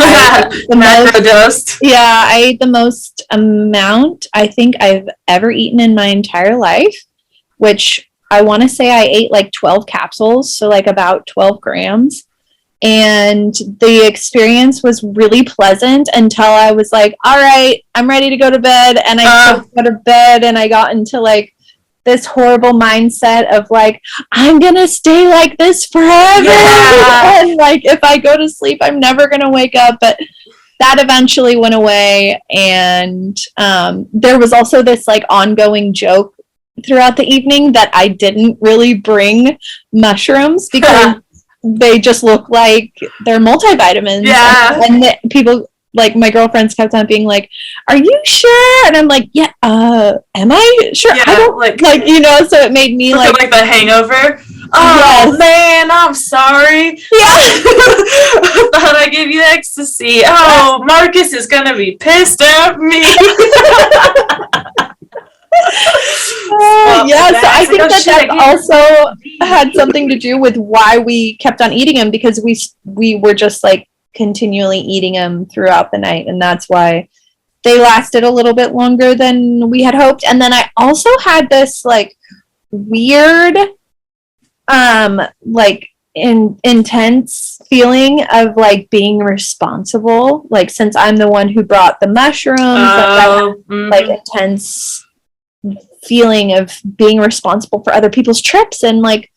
Microdosed. I ate the most amount I think I've ever eaten in my entire life, which I want to say I ate like 12 capsules, so like about 12 grams. And the experience was really pleasant until I was like, all right, I'm ready to go to bed. And I go to bed, and I got into like this horrible mindset of like, I'm gonna stay like this forever. Yeah. And like, if I go to sleep, I'm never gonna wake up. But that eventually went away. And there was also this like ongoing joke throughout the evening that I didn't really bring mushrooms because they just look like they're multivitamins. Yeah. And people, like my girlfriends, kept on being like, are you sure? And I'm like, yeah, am I sure? Yeah, I don't like, so it made me like the hangover. Oh, yes. Man, I'm sorry. Yeah. I thought I gave you ecstasy. Oh, Marcus is going to be pissed at me. Yeah, so I think that also had something to do with why we kept on eating them, because we were just like continually eating them throughout the night, and that's why they lasted a little bit longer than we had hoped. And then I also had this like weird intense feeling of like being responsible, like since I'm the one who brought the mushrooms, like intense feeling of being responsible for other people's trips and like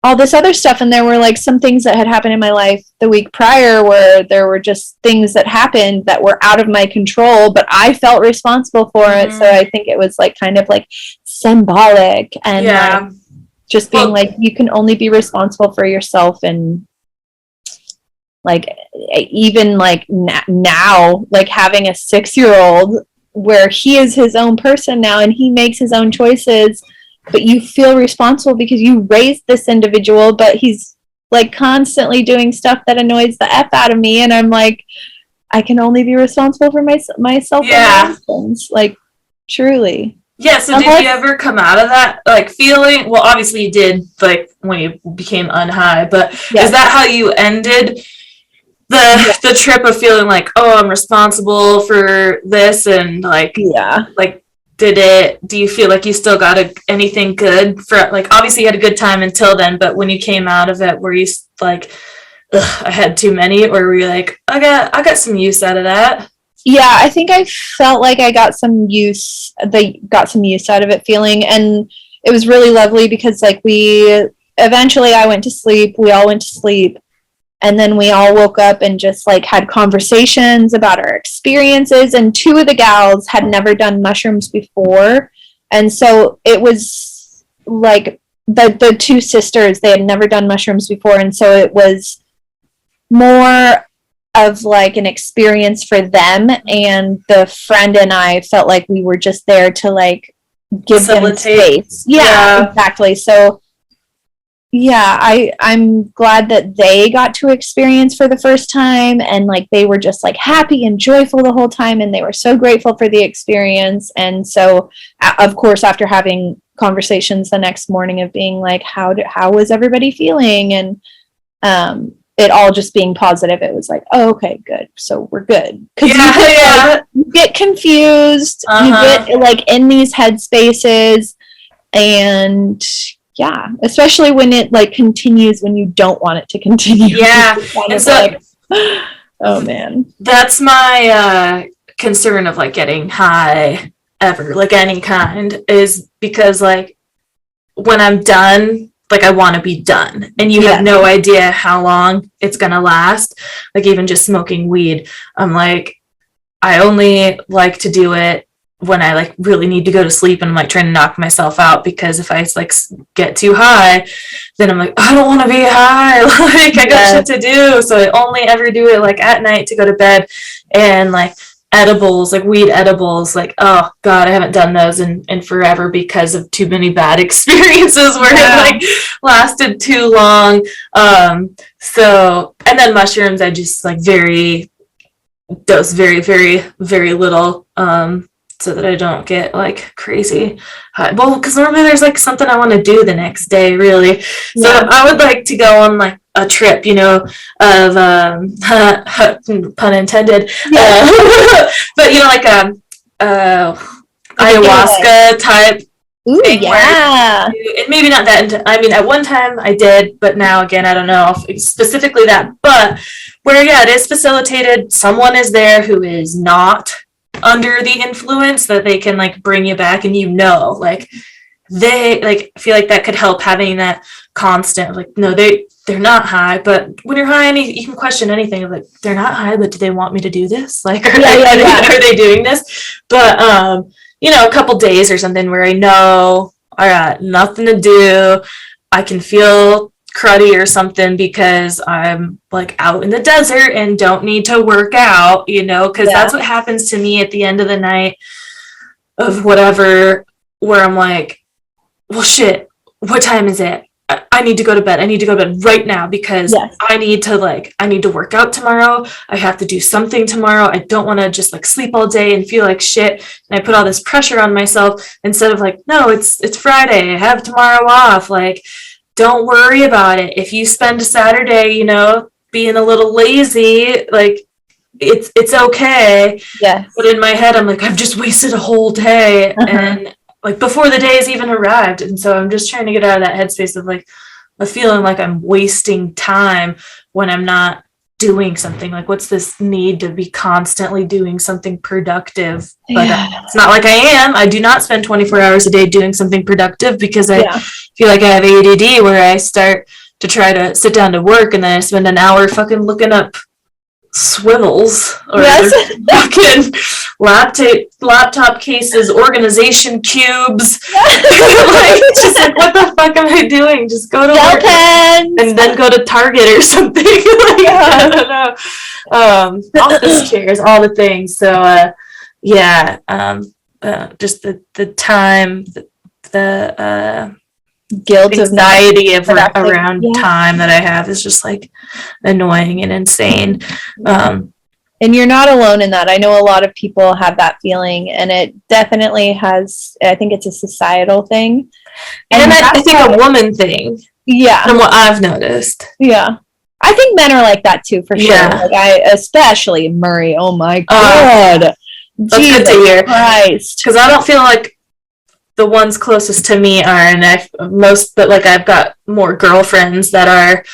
all this other stuff. And there were like some things that had happened in my life the week prior where there were just things that happened that were out of my control, but I felt responsible for it. So I think it was like kind of like symbolic and like, just being like, you can only be responsible for yourself. And like, even like now, like having a 6-year-old where he is his own person now and he makes his own choices, but you feel responsible because you raised this individual, but he's like constantly doing stuff that annoys the F out of me. And I'm like, I can only be responsible for myself and my actions. Like, truly. Yeah, so did you ever come out of that, like, feeling, well, obviously you did, like, when you became unhigh, but is that how you ended the trip of feeling like, oh, I'm responsible for this, and, like, like, do you feel like you still got anything good for, like, obviously you had a good time until then, but when you came out of it, were you, like, ugh, I had too many, or were you like, I got some use out of that? Yeah, I think I felt like I got some use. They got some use out of it feeling, and it was really lovely because like eventually I went to sleep. We all went to sleep, and then we all woke up and just like had conversations about our experiences. And two of the gals had never done mushrooms before, and so it was like the two sisters, they had never done mushrooms before, and so it was more of like an experience for them, and the friend and I felt like we were just there to like give them space. Yeah, exactly. So yeah, I'm glad that they got to experience for the first time, and like they were just like happy and joyful the whole time, and they were so grateful for the experience. And so of course after having conversations the next morning of being like how was everybody feeling, and it all just being positive, it was like, oh, okay, good, so we're good. Because you get confused, you get like in these headspaces, and yeah, especially when it like continues when you don't want it to continue. Yeah, and so like, oh man, that's my concern of like getting high ever, like any kind, is because like when I'm done, like I want to be done, and you have no idea how long it's gonna last. Like even just smoking weed, I'm like, I only like to do it when I like really need to go to sleep, and I'm like trying to knock myself out, because if I like get too high, then I'm like, I don't want to be high, like I got shit to do. So I only ever do it like at night to go to bed. And like edibles, like weed edibles, like, oh god, I haven't done those in forever because of too many bad experiences where it like lasted too long. So, and then mushrooms, I just like dose very, very, very little, so that I don't get like crazy high. Well, because normally there's like something I want to do the next day, really. So I would like to go on like a trip, you know, of pun intended, but you know, like ayahuasca type. Ooh, yeah. And maybe not that. I mean, at one time I did, but now again, I don't know if specifically that. But where it is facilitated, someone is there who is not under the influence, that they can like bring you back, and you know, like they like feel like that could help, having that constant like, no, they're not high, but when you're high, you can question anything, like they're not high, but do they want me to do this, like are they doing this? But you know, a couple days or something where I know I got nothing to do, I can feel cruddy or something because I'm like out in the desert and don't need to work out, you know, because that's what happens to me at the end of the night of whatever, where I'm like, well shit, what time is it? I need to go to bed. I need to go to bed right now, because I need to work out tomorrow. I have to do something tomorrow. I don't want to just like sleep all day and feel like shit. And I put all this pressure on myself instead of like, no, it's Friday, I have tomorrow off. Like, don't worry about it. If you spend a Saturday, you know, being a little lazy, like it's okay. Yeah. But in my head, I'm like, I've just wasted a whole day, and like before the day has even arrived. And so I'm just trying to get out of that headspace of like a feeling like I'm wasting time when I'm not doing something. Like, what's this need to be constantly doing something productive? But it's not like I am. I do not spend 24 hours a day doing something productive, because I feel like I have ADD, where I start to try to sit down to work, and then I spend an hour fucking looking up swivels or fucking laptop cases, organization cubes. Like, just like, what the fuck am I doing? Just go to work and then go to Target or something. Like, I don't know. Office chairs, all the things. So just the time, the guilt, anxiety of around time that I have is just like annoying and insane. And you're not alone in that. I know a lot of people have that feeling, and it definitely has, I think it's a societal thing. And I think a woman thing. Yeah. From what I've noticed. Yeah. I think men are like that too, for sure. Yeah. Like especially Murray. Oh my God. That's good to hear. Christ. Because I don't feel like the ones closest to me are, and I've got more girlfriends that are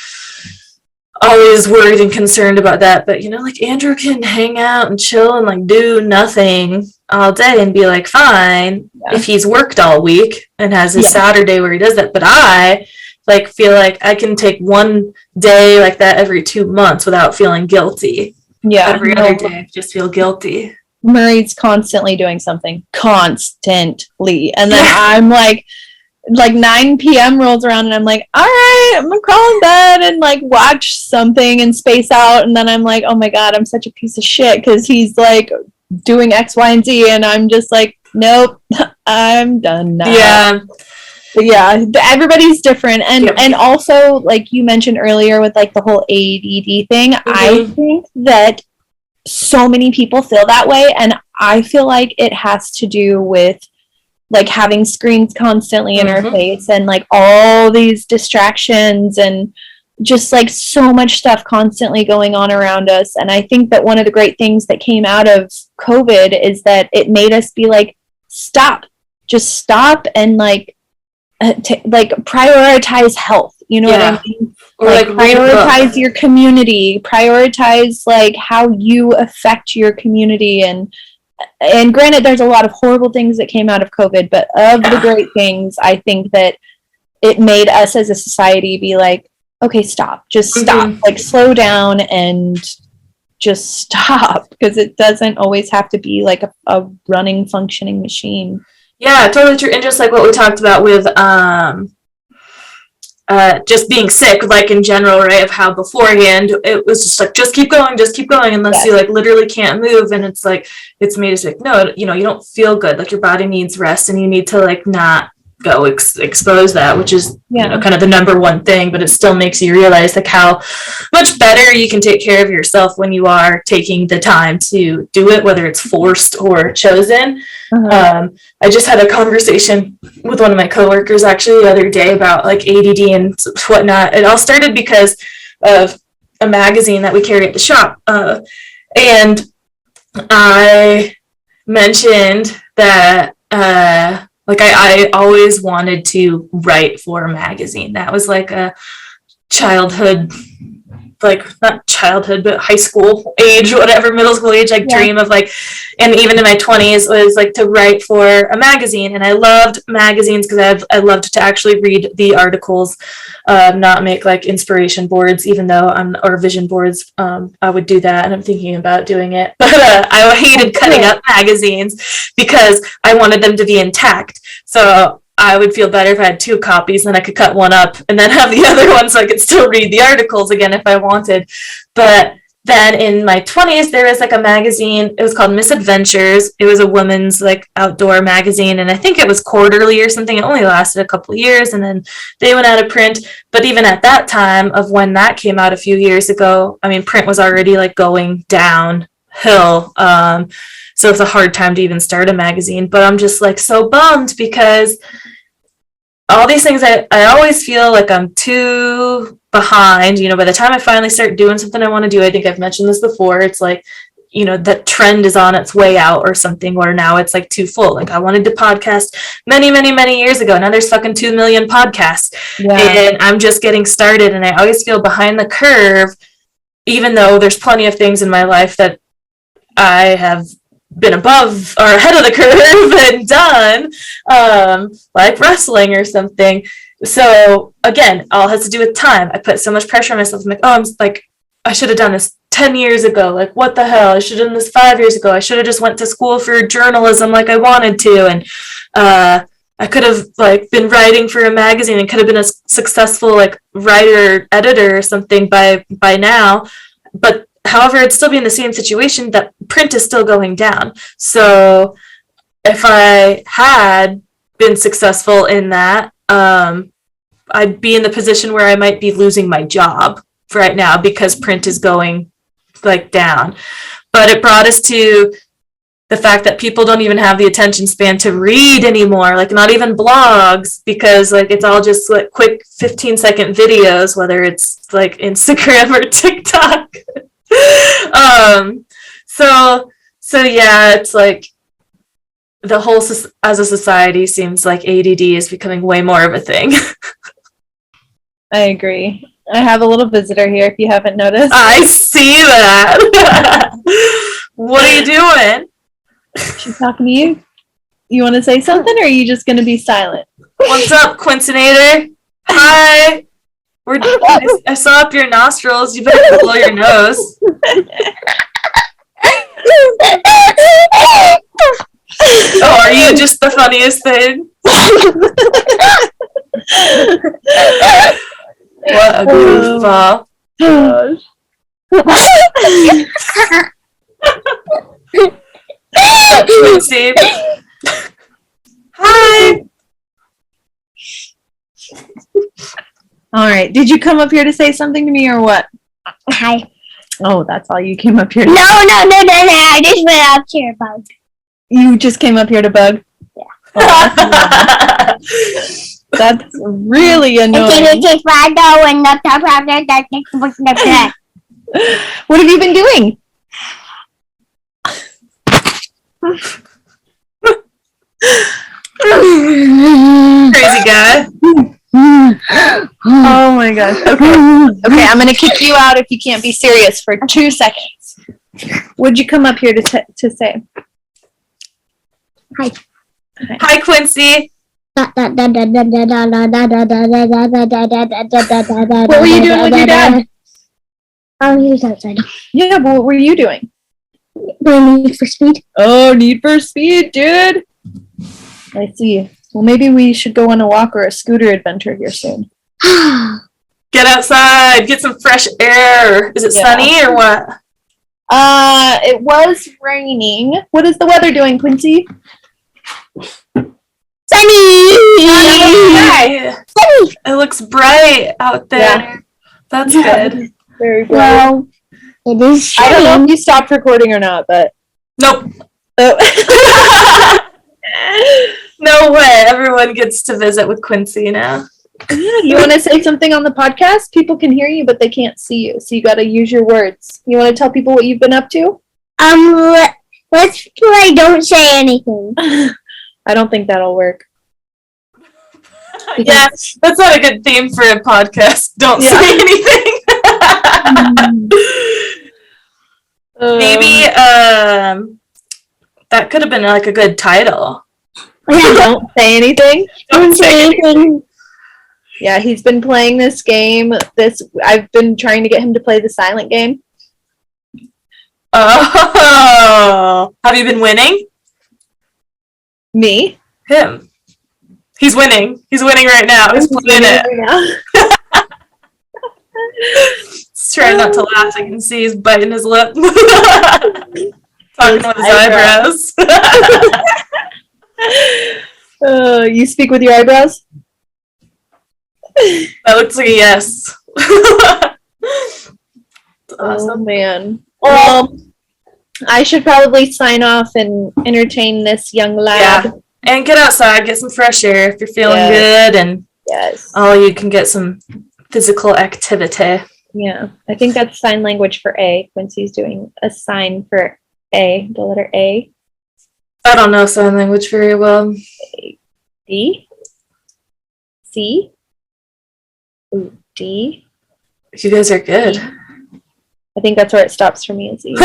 always worried and concerned about that. But like Andrew can hang out and chill and like do nothing all day and be like fine if he's worked all week and has his Saturday where he does that. But I like feel like I can take one day like that every 2 months without feeling guilty. Yeah. Every other day I just feel guilty. Murray's constantly doing something. Constantly. And then I'm like 9 p.m. rolls around and I'm like, all right, I'm gonna crawl in bed and like watch something and space out. And then I'm like, oh my God, I'm such a piece of shit because he's like doing X, Y, and Z. And I'm just like, nope, I'm done now. Yeah. But yeah, everybody's different. And also, like you mentioned earlier with like the whole ADD thing, I think that so many people feel that way. And I feel like it has to do with like having screens constantly in our face and like all these distractions and just like so much stuff constantly going on around us. And I think that one of the great things that came out of COVID is that it made us be like, just stop and like prioritize health. You know what I mean? Or like prioritize your community, prioritize like how you affect your community. And granted, there's a lot of horrible things that came out of COVID, but of the great things, I think that it made us as a society be like, okay, just stop, like slow down and just stop, because it doesn't always have to be like a running, functioning machine. Yeah, totally true. And just like what we talked about with just being sick, like in general, right? Of how beforehand it was just like, just keep going, unless you like literally can't move. And it's like, it's made us like, no, you don't feel good. Like your body needs rest and you need to like not go expose that, which is kind of the number one thing, but it still makes you realize like how much better you can take care of yourself when you are taking the time to do it, whether it's forced or chosen. I just had a conversation with one of my coworkers actually the other day about like ADD and whatnot. It all started because of a magazine that we carry at the shop, and I mentioned that like I always wanted to write for a magazine. That was like a childhood, like not childhood, but high school age, whatever, middle school age, like dream of like, and even in my 20s was like to write for a magazine. And I loved magazines because I loved to actually read the articles, not make like inspiration boards, even though or vision boards. I would do that, and I'm thinking about doing it. But I hated cutting up magazines because I wanted them to be intact. So I would feel better if I had 2 copies, then I could cut one up and then have the other one so I could still read the articles again if I wanted. But then in my 20s, there was like a magazine. It was called Misadventures. It was a women's like outdoor magazine, and I think it was quarterly or something. It only lasted a couple of years, and then they went out of print. But even at that time of when that came out a few years ago, I mean, print was already like going downhill. So it's a hard time to even start a magazine. But I'm just like so bummed because all these things, I always feel like I'm too behind. By the time I finally start doing something I want to do, I think I've mentioned this before, it's like, that trend is on its way out or something, where now it's like too full. Like I wanted to podcast many, many, many years ago. Now there's fucking 2 million podcasts and I'm just getting started, and I always feel behind the curve, even though there's plenty of things in my life that I have been above or ahead of the curve and done, like wrestling or something. So again, all has to do with time. I put so much pressure on myself. I'm like, I should have done this 10 years ago. Like, what the hell? I should have done this 5 years ago. I should have just went to school for journalism like I wanted to. And I could have like been writing for a magazine and could have been a successful like writer, editor or something by now. But however, it'd still be in the same situation that print is still going down. So if I had been successful in that, I'd be in the position where I might be losing my job right now because print is going like down. but it brought us to the fact that people don't even have the attention span to read anymore, like not even blogs, because like it's all just like quick 15-second videos, whether it's like Instagram or TikTok. So yeah, it's like the whole as a society seems like ADD is becoming way more of a thing. I agree. I have a little visitor here if you haven't noticed. I see that. What are you doing? She's talking to you. You want to say something, or are you just going to be silent? What's up, Quincinator? Hi. I saw up your nostrils. You better blow your nose. Oh, are you just the funniest thing? What a goofball. Gosh. Quincy. Hi. All right. Did you come up here to say something to me or what? Hi. Oh, that's all you came up here to No. I just went up to your bug. You just came up here to bug? Yeah. Oh, that's really annoying. What have you been doing? Crazy guy. Oh my gosh. Okay, I'm gonna kick you out if you can't be serious for 2 seconds. What'd you come up here to say? Hi. Hi, Quincy. What What were you doing with your dad? Oh, he was outside. Yeah, but what were you doing? Playing Need for Speed. Oh, Need for Speed, dude. I see. Well, maybe we should go on a walk or a scooter adventure here soon. Get outside. Get some fresh air. Is it sunny or what? It was raining. What is the weather doing, Quincy? Sunny! Sunny! It looks bright out there. Yeah. That's good. Very good. Well, it is I don't know sunny. if you stopped recording or not, but... Nope. Oh. No way. Everyone gets to visit with Quincy now. You want to say something on the podcast? People can hear you, but they can't see you, so you got to use your words. You want to tell people what you've been up to? Let's play Don't Say Anything. I don't think that'll work. Yeah, that's not a good theme for a podcast. Don't say anything. Maybe that could have been like a good title. Don't say anything. Don't say anything. Yeah, he's been playing this game. I've been trying to get him to play the silent game. Oh, have you been winning? Me? Him. He's winning. He's winning right now. He's playing it. He's trying not to laugh. I can see he's biting his lip. Talking with his eyebrows. You speak with your eyebrows? That looks like a yes. Awesome. Oh, man. Well, I should probably sign off and entertain this young lad. Yeah. And get outside, get some fresh air if you're feeling good, and you can get some physical activity. Yeah, I think that's sign language for A. Quincy's doing a sign for A, the letter A. I don't know sign language very well. D? C? Ooh, D? You guys are good. I think that's where it stops for me. Is E.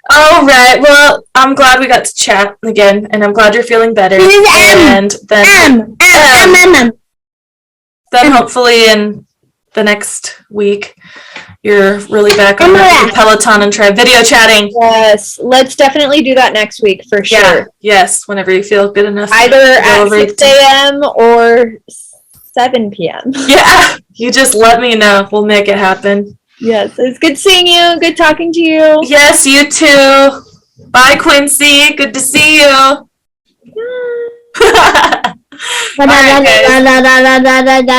All right. Well, I'm glad we got to chat again, and I'm glad you're feeling better. And then, then hopefully in the next week, you're really back on the Peloton and try video chatting. Yes, let's definitely do that next week for sure. Yeah. Yes, whenever you feel good enough. Either at 6 a.m. or 7 p.m. Yeah, you just let me know. We'll make it happen. Yes, it's good seeing you. Good talking to you. Yes, you too. Bye, Quincy. Good to see you. All right, guys.